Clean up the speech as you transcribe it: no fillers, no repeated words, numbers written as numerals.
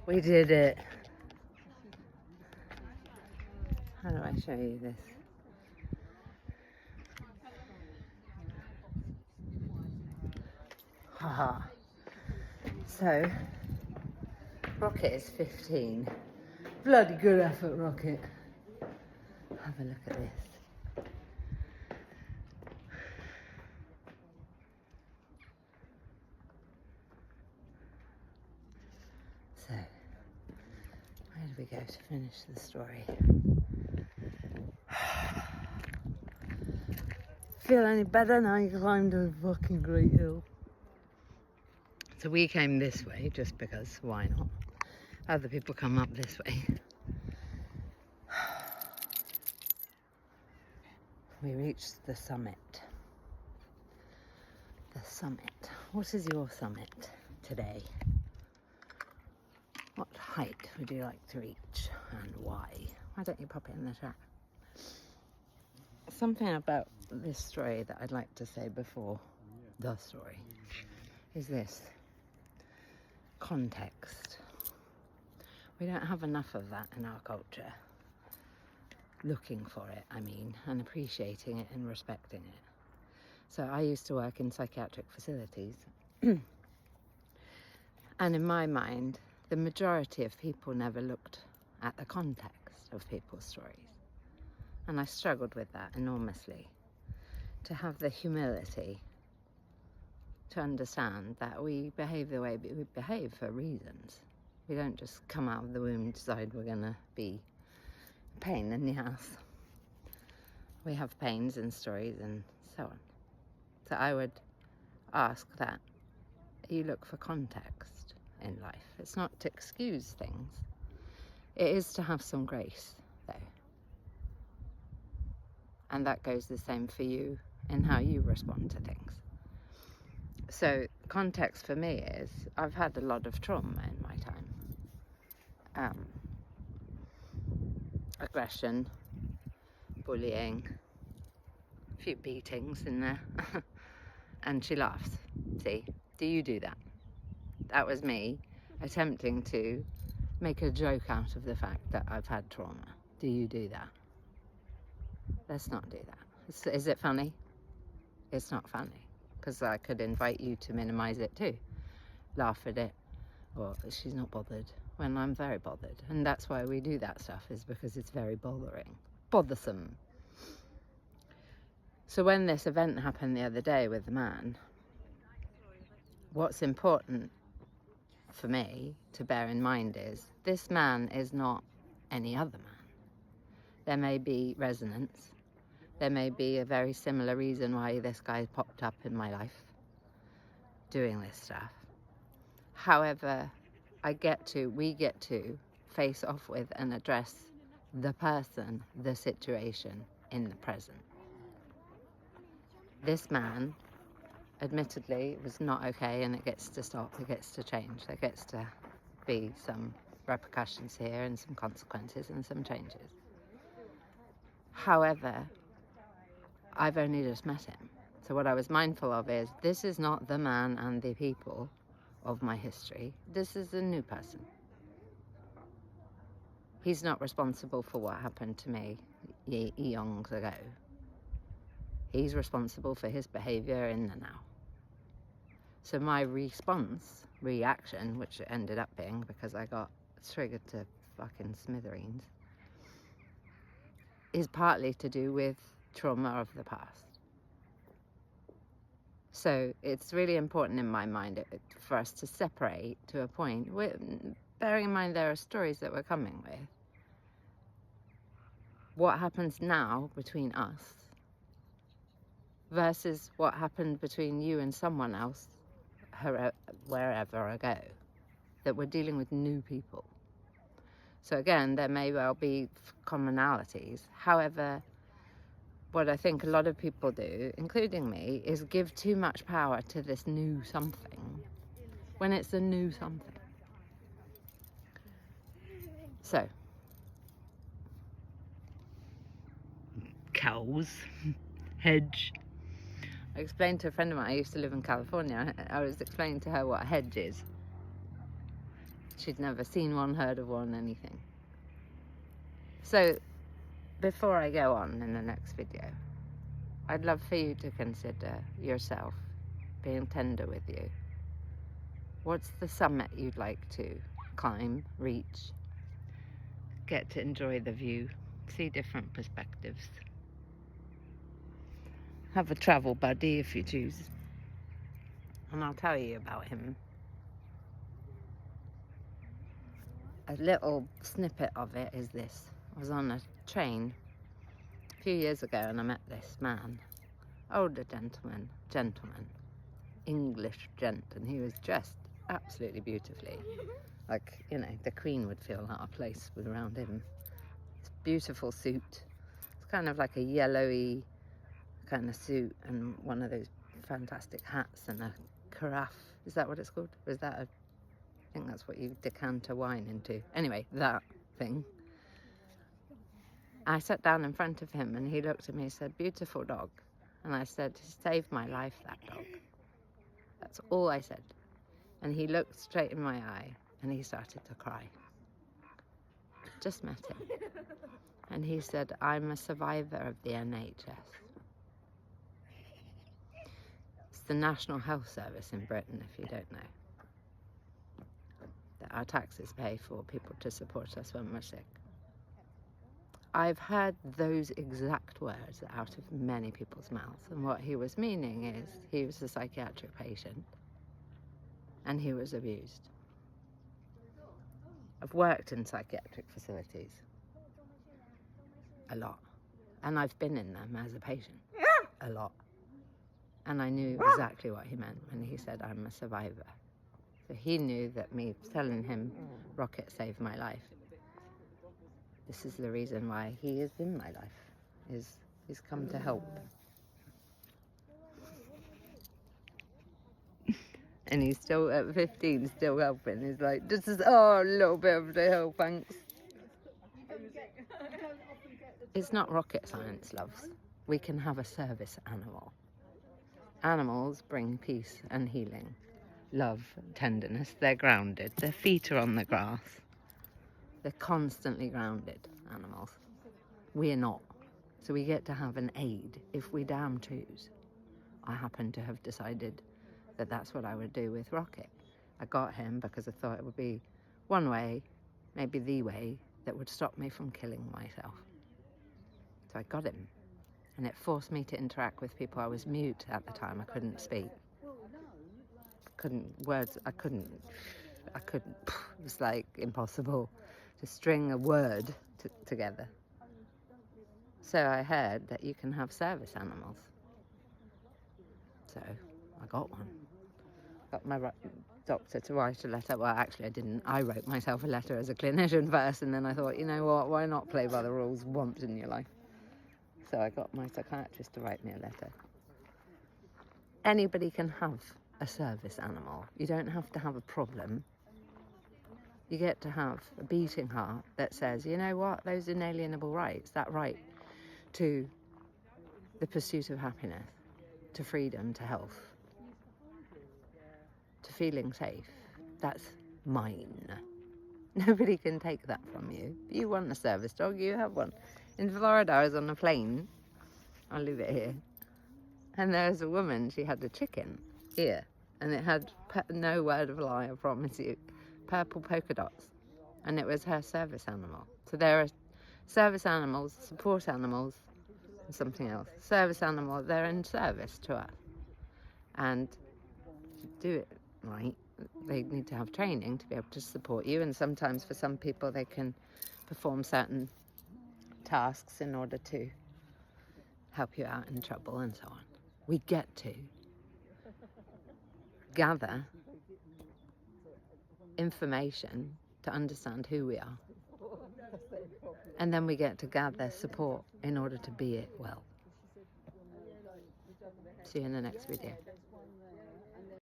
We did it. How do I show you this? Haha. So, Rocket is 15. Bloody good effort, Rocket. Have a look at this. So, where do we go to finish the story? Feel any better now you climbed a fucking great hill? So we came this way just because, why not? Other people come up this way. We reached the summit. The summit. What is your summit today? What height would you like to reach and why? Why don't you pop it in the chat? Something about this story that I'd like to say before the story is this. Context. We don't have enough of that in our culture. Looking for it, I mean, and appreciating it and respecting it. So I used to work in psychiatric facilities. And in my mind, the majority of people never looked at the context of people's stories. And I struggled with that enormously. To have the humility to understand that we behave the way we behave for reasons. We don't just come out of the womb and decide we're going to be a pain in the ass. We have pains and stories and so on. So I would ask that you look for context in life. It's not to excuse things. It is to have some grace, though. And that goes the same for you in how you respond to things. So context for me is, I've had a lot of trauma in my time. Aggression, bullying, a few beatings in there. And she laughs. See, do you do that? That was me attempting to make a joke out of the fact that I've had trauma. Do you do that? Let's not do that. Is it funny? It's not funny. Because I could invite you to minimize it too. Laugh at it. Or she's not bothered. When I'm very bothered. And that's why we do that stuff, is because it's very bothersome. So when this event happened the other day with the man, what's important for me to bear in mind is, this man is not any other man. There may be resonance. There may be a very similar reason why this guy popped up in my life doing this stuff. However, we get to face off with and address the person, the situation in the present. This man, admittedly, was not okay, and it gets to stop, it gets to change, there gets to be some repercussions here and some consequences and some changes. However, I've only just met him. So what I was mindful of is, this is not the man and the people of my history. This is a new person. He's not responsible for what happened to me eons ago. He's responsible for his behavior in the now. So my reaction, which it ended up being because I got triggered to fucking smithereens, is partly to do with trauma of the past. So it's really important in my mind for us to separate to a point, bearing in mind there are stories that we're coming with. What happens now between us versus what happened between you and someone else wherever ago, that we're dealing with new people. So again, there may well be commonalities. However, what I think a lot of people do, including me, is give too much power to this new something when it's a new something. So, cows, hedge. I explained to a friend of mine, I used to live in California, I was explaining to her what a hedge is. She'd never seen one, heard of one, anything. So before I go on in the next video, I'd love for you to consider yourself being tender with you. What's the summit you'd like to climb, reach, get to enjoy the view, see different perspectives, have a travel buddy if you choose, and I'll tell you about him. A little snippet of it is this. I was on a train a few years ago and I met this man, older gentleman, English gent, and he was dressed absolutely beautifully. Like, you know, the Queen would feel out of place around him. This beautiful suit. It's kind of like a yellowy kind of suit and one of those fantastic hats and a carafe. Is that what it's called? Or is that I think that's what you decant a wine into. Anyway, that thing. I sat down in front of him and he looked at me and said, "Beautiful dog." And I said, "He saved my life, that dog." That's all I said. And he looked straight in my eye and he started to cry. Just met him. And he said, "I'm a survivor of the NHS. It's the National Health Service in Britain, if you don't know. That our taxes pay for people to support us when we're sick." I've heard those exact words out of many people's mouths, and what he was meaning is he was a psychiatric patient and he was abused. I've worked in psychiatric facilities a lot, and I've been in them as a patient a lot, and I knew exactly what he meant when he said, "I'm a survivor." So he knew that me telling him Rocket saved my life. This is the reason why he is in my life. He's come to help. And he's still at 15, still helping. He's like, "This is a little bit of the help, thanks." It's not rocket science, loves. We can have a service animal. Animals bring peace and healing, love, tenderness. They're grounded. Their feet are on the grass. They're constantly grounded animals. We're not. So we get to have an aid if we damn choose. I happen to have decided that that's what I would do with Rocket. I got him because I thought it would be one way, maybe the way, that would stop me from killing myself. So I got him. And it forced me to interact with people. I was mute at the time. I couldn't speak. I couldn't. It was like impossible to string a word together. So I heard that you can have service animals. So I got one. Got my doctor to write a letter. Well, actually I didn't. I wrote myself a letter as a clinician first, and then I thought, you know what, why not play by the rules once in your life? So I got my psychiatrist to write me a letter. Anybody can have a service animal. You don't have to have a problem. You get to have a beating heart that says, you know what, those inalienable rights, that right to the pursuit of happiness, to freedom, to health, to feeling safe, that's mine. Nobody can take that from you. If you want a service dog, you have one. In Florida, I was on a plane. I'll leave it here. And there was a woman, she had a chicken here. And it had, no word of a lie, I promise you, purple polka dots. And it was her service animal. So there are service animals, support animals, and something else. Service animal, they're in service to us. And to do it right, they need to have training to be able to support you. And sometimes for some people, they can perform certain tasks in order to help you out in trouble and so on. We get to gather information to understand who we are, and then we get to gather support in order to be it well. See you in the next video.